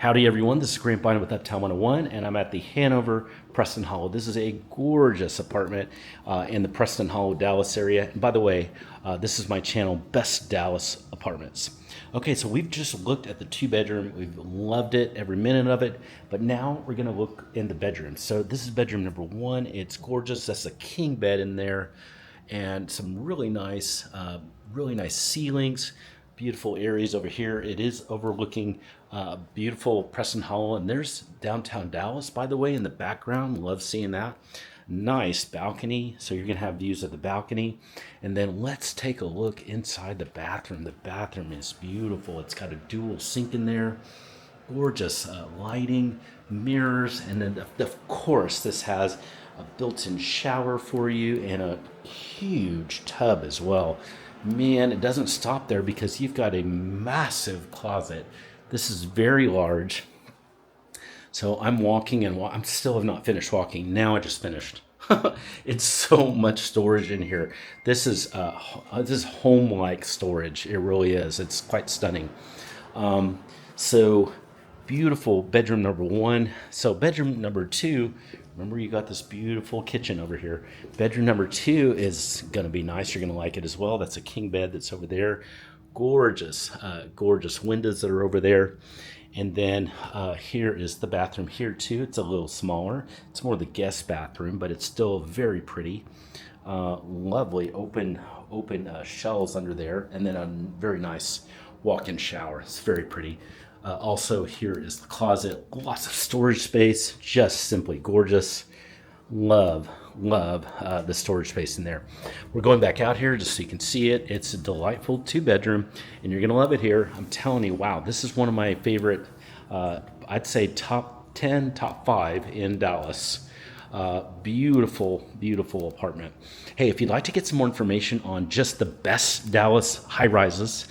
Howdy everyone, this is Grant Bynum with Uptown 101 and I'm at the Hanover Preston Hollow. This is a gorgeous apartment in the Preston Hollow, Dallas area. And by the way, this is my channel, Best Dallas Apartments. Okay, so we've just looked at the 2-bedroom. We've loved it, every minute of it. But now we're gonna look in the bedroom. So this is bedroom number 1. It's gorgeous. That's a king bed in there and some really nice ceilings. Beautiful areas over here. It is overlooking beautiful Preston Hollow, and there's downtown Dallas, by the way, in the background. Love seeing that. Nice balcony, so you're gonna have views of the balcony. And then let's take a look inside the bathroom. The bathroom is beautiful. It's got a dual sink in there, gorgeous lighting, mirrors, and then of course this has a built-in shower for you and a huge tub as well. Man, it doesn't stop there because you've got a massive closet. This is very large. So I'm walking and I'm still have not finished walking. Now I just finished. It's so much storage in here. This is home-like storage. It really is. It's quite stunning. So beautiful bedroom number 1. So bedroom number 2, remember you got this beautiful kitchen over here. Bedroom number 2 is gonna be nice. You're gonna like it as well. That's a king bed that's over there. Gorgeous, gorgeous windows that are over there. And then here is the bathroom here too. It's a little smaller. It's more the guest bathroom, but it's still very pretty. Lovely open shelves under there, and then a very nice walk-in shower. It's very pretty. Also here is the closet. Lots of storage space. Just simply gorgeous. Love the storage space in there. We're going back out here just so you can see it. It's a delightful 2-bedroom, and you're gonna love it here. I'm telling you, wow, this is one of my favorite, I'd say top 10, top 5 in Dallas. Beautiful apartment. Hey, if you'd like to get some more information on just the best Dallas high-rises,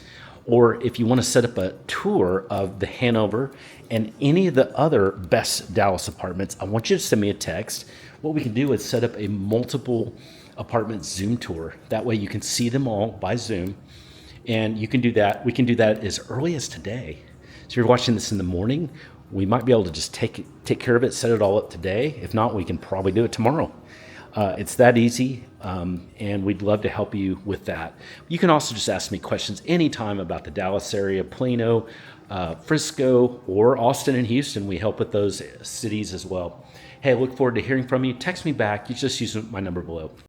or if you want to set up a tour of the Hanover and any of the other best Dallas apartments, I want you to send me a text. What we can do is set up a multiple apartment Zoom tour. That way you can see them all by Zoom, and you can do that. We can do that as early as today. So if you're watching this in the morning, we might be able to just take care of it, set it all up today. If not, we can probably do it tomorrow. It's that easy, and we'd love to help you with that. You can also just ask me questions anytime about the Dallas area, Plano, Frisco, or Austin and Houston. We help with those cities as well. Hey, I look forward to hearing from you. Text me back. You just use my number below.